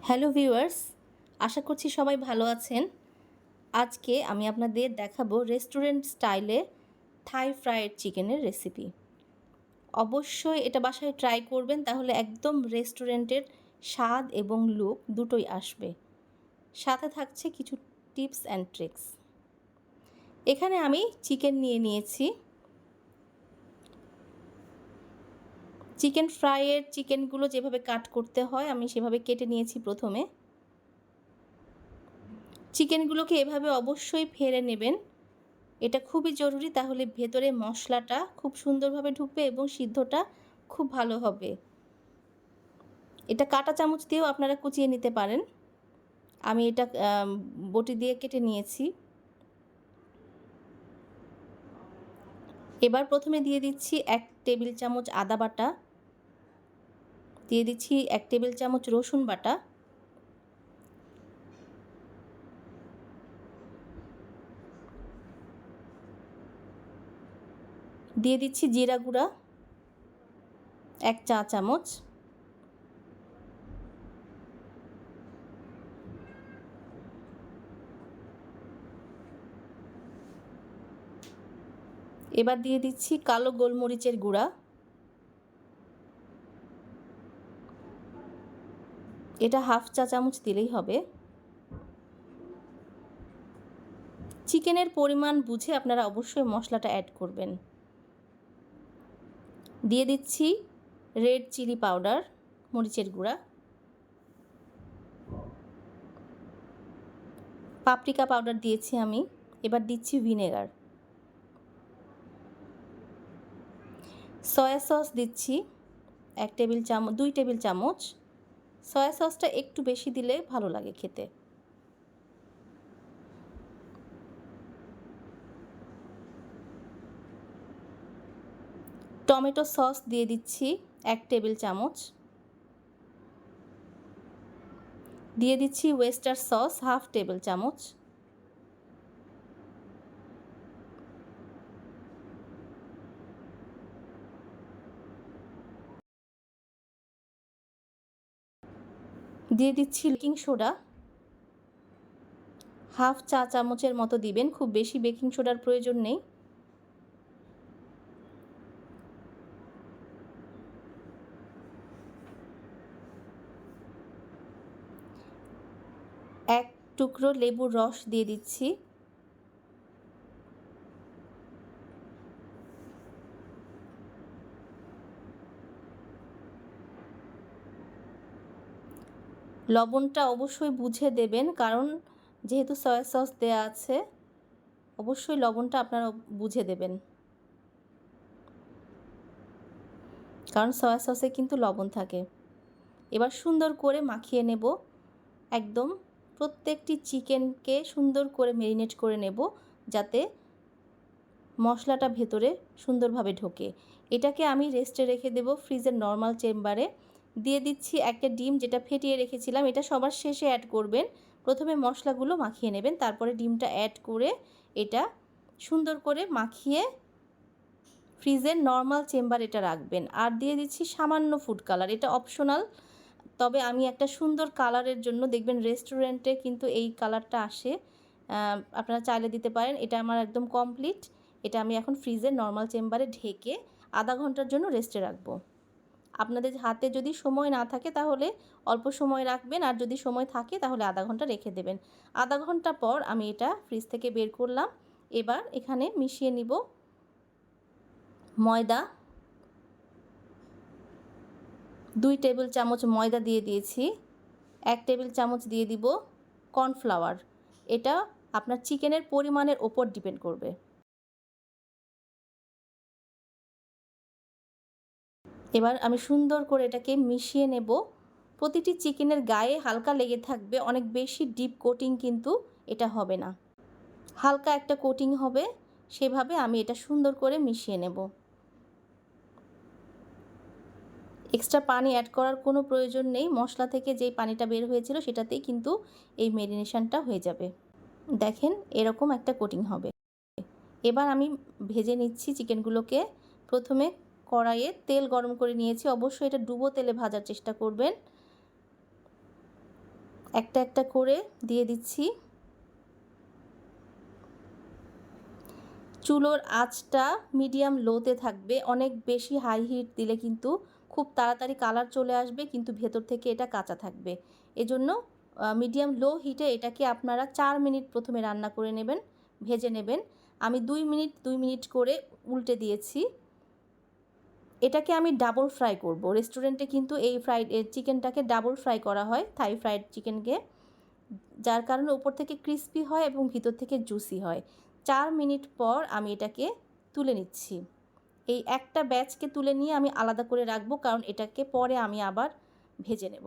Hello viewers, আশা করছি সবাই ভালো আছেন। আজকে আমি আপনাদের দেখাবো রেস্টুরেন্ট স্টাইলে থাই ফ্রাইড চিকেনের রেসিপি। অবশ্যই এটা বাসায় ট্রাই করবেন, তাহলে একদম রেস্টুরেন্টের স্বাদ এবং লুক দুটোই আসবে। সাথে থাকছে কিছু টিপস অ্যান্ড ট্রিক্স। এখানে আমি চিকেন নিয়েছি। চিকেন ফ্রাইয়ের চিকেনগুলো যেভাবে কাট করতে হয় আমি সেভাবে কেটে নিয়েছি প্রথমে। চিকেনগুলোকে এভাবে অবশ্যই ফেলে নেবেন, এটা খুবই জরুরি, তাহলে ভেতরে মশলাটা খুব সুন্দরভাবে ঢুকবে এবং সিদ্ধটা খুব ভালো হবে। এটা কাঁটা চামচ দিয়েও আপনারা কুচিয়ে নিতে পারেন। আমি এটা বটি দিয়ে কেটে নিয়েছি। এবার প্রথমে দিয়ে দিচ্ছি 1 টেবিল চামচ আদা বাটা, দিয়ে দিচ্ছি 1 টেবিল চামচ রসুন বাটা, দিয়ে দিচ্ছি জিরা গুঁড়া 1 চা চামচ, এবার দিয়ে দিচ্ছি কালো গোলমরিচের গুঁড়া, এটা 1/2 চা চামচ দিলেই হবে। চিকেনের পরিমাণ বুঝে আপনারা অবশ্যই মশলাটা অ্যাড করবেন। দিয়ে দিচ্ছি রেড চিলি পাউডার, মরিচের গুঁড়া, পাপরিকা পাউডার দিয়েছি আমি। এবার দিচ্ছি ভিনেগার, সয়া সস দিচ্ছি 2 টেবিল চামচ। সয়া সসটা একটু বেশি দিলে ভালো লাগে খেতে। টমেটো সস দিয়ে দিচ্ছি 1 টেবিল চামচ। দিয়ে দিচ্ছি ওয়েস্টার সস 1/2 টেবিল চামচ। দিয়ে দিচ্ছি বেকিং সোডা 1/2 চা চামচের মতো দিবেন, খুব বেশি বেকিং সোডার প্রয়োজন নেই। এক টুকরো লেবুর রস দিয়ে দিচ্ছি। লবণটা অবশ্যই বুঝে দেবেন, কারণ যেহেতু সয়া সস দেয়া আছে, অবশ্যই লবণটা আপনারা বুঝে দেবেন, কারণ সয়া সসে কিন্তু লবণ থাকে। এবার সুন্দর করে মাখিয়ে নেব, একদম প্রত্যেকটি চিকেনকে সুন্দর করে ম্যারিনেট করে নেব, যাতে মশলাটা ভেতরে সুন্দরভাবে ঢোকে। এটাকে আমি রেস্টে রেখে দেব ফ্রিজের নর্মাল চেম্বারে। দিয়ে দিচ্ছি একটা ডিম, যেটা ফেটিয়ে রেখেছিলাম, এটা সবার শেষে অ্যাড করবেন। প্রথমে মশলাগুলো মাখিয়ে নেবেন, তারপরে ডিমটা অ্যাড করে এটা সুন্দর করে মাখিয়ে ফ্রিজের নর্মাল চেম্বার এটা রাখবেন। আর দিয়ে দিচ্ছি সামান্য ফুড কালার, এটা অপশনাল, তবে আমি একটা সুন্দর কালারের জন্য, দেখবেন রেস্টুরেন্টে কিন্তু এই কালারটা আসে, আপনারা চাইলে দিতে পারেন। এটা আমার একদম কমপ্লিট। এটা আমি এখন ফ্রিজের নর্মাল চেম্বারে ঢেকে আধা ঘন্টার জন্য রেস্টে রাখবো। আপনাদের হাতে যদি সময় না থাকে তাহলে অল্প সময় রাখবেন, আর যদি সময় থাকে তাহলে আধা ঘন্টা রেখে দেবেন। আধা ঘন্টা পর আমি এটা ফ্রিজ থেকে বের করলাম। এবার এখানে মিশিয়ে নিব ময়দা, 2 টেবিল চামচ ময়দা দিয়ে দিয়েছি। 1 টেবিল চামচ দিয়ে দিব কর্নফ্লাওয়ার। এটা আপনার চিকেনের পরিমাণের ওপর ডিপেন্ড করবে। এবার আমি সুন্দর করে এটাকে মিশিয়ে নেব। প্রতিটি চিকেনের গায়ে হালকা লেগে থাকবে, অনেক বেশি ডিপ কোটিং কিন্তু এটা হবে না, হালকা একটা কোটিং হবে, সেভাবে আমি এটা সুন্দর করে মিশিয়ে নেব। এক্সট্রা পানি অ্যাড করার কোনো প্রয়োজন নেই, মশলা থেকে যেই পানিটা বের হয়েছিল সেটাতেই কিন্তু এই ম্যারিনেশনটা হয়ে যাবে। দেখেন এরকম একটা কোটিং হবে। এবার আমি ভেজে নিচ্ছি চিকেনগুলোকে। প্রথমে কড়াইয়ে তেল গরম করে নিয়েছি, অবশ্যই এটা ডুবো তেলে ভাজার চেষ্টা করবেন। একটা একটা করে দিয়ে দিচ্ছি। চুলোর আঁচটা মিডিয়াম লোতে থাকবে। অনেক বেশি হাই হিট দিলে কিন্তু খুব তাড়াতাড়ি কালার চলে আসবে, কিন্তু ভেতর থেকে এটা কাঁচা থাকবে। এজন্য মিডিয়াম লো হিটে এটাকে আপনারা 4 মিনিট প্রথমে রান্না করে নেবেন, ভেজে নেবেন। আমি 2 মিনিট করে উল্টে দিয়েছি। এটাকে আমি ডাবল ফ্রাই করব। রেস্টুরেন্টে কিন্তু এই চিকেনটাকে ডাবল ফ্রাই করা হয়, থাই ফ্রাইড চিকেনকে, যার কারণে উপর থেকে ক্রিস্পি হয় এবং ভিতর থেকে জুসি হয়। 4 মিনিট পর আমি এটাকে তুলে নিচ্ছি। এই একটা ব্যাচকে তুলে নিয়ে আমি আলাদা করে রাখবো, কারণ এটাকে পরে আমি আবার ভেজে নেব।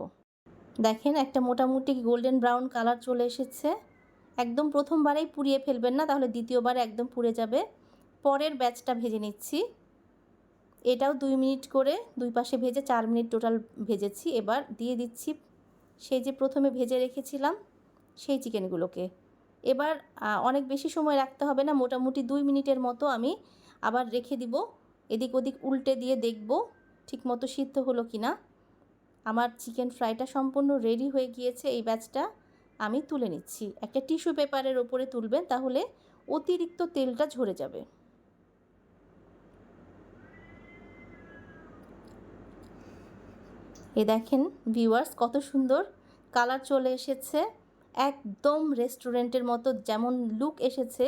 দেখেন একটা মোটামুটি গোল্ডেন ব্রাউন কালার চলে এসেছে। একদম প্রথমবারেই পুড়িয়ে ফেলবেন না, তাহলে দ্বিতীয়বারে একদম পুড়ে যাবে। পরের ব্যাচটা ভেজে নিচ্ছি। এটাও 2 মিনিট করে দুই পাশে ভেজে 4 মিনিট টোটাল ভেজেছি। এবার দিয়ে দিচ্ছি সেই যে প্রথমে ভেজে রেখেছিলাম সেই চিকেনগুলোকে। এবার অনেক বেশি সময় রাখতে হবে না, মোটামুটি 2 মিনিটের মতো আমি আবার রেখে দিব। এদিক ওদিক উল্টে দিয়ে দেখব ঠিকমতো সিদ্ধ হলো কি না। আমার চিকেন ফ্রাইটা সম্পূর্ণ রেডি হয়ে গিয়েছে। এই ব্যাচটা আমি তুলে নিচ্ছি। একটা টিস্যু পেপারের ওপরে তুলবেন, তাহলে অতিরিক্ত তেলটা ঝরে যাবে। এই দেখেন ভিউয়ার্স, কত সুন্দর কালার চলে এসেছে। একদম রেস্টুরেন্টের মতো যেমন লুক এসেছে,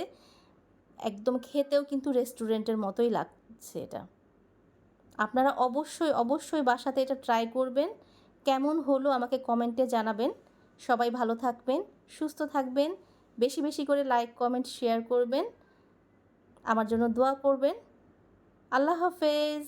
একদম খেতেও কিন্তু রেস্টুরেন্টের মতোই লাগছে এটা। আপনারা অবশ্যই বাসাতে এটা ট্রাই করবেন। কেমন হলো আমাকে কমেন্টে জানাবেন। সবাই ভালো থাকবেন, সুস্থ থাকবেন। বেশি বেশি করে লাইক, কমেন্ট, শেয়ার করবেন। আমার জন্য দোয়া করবেন। আল্লাহ হাফেজ।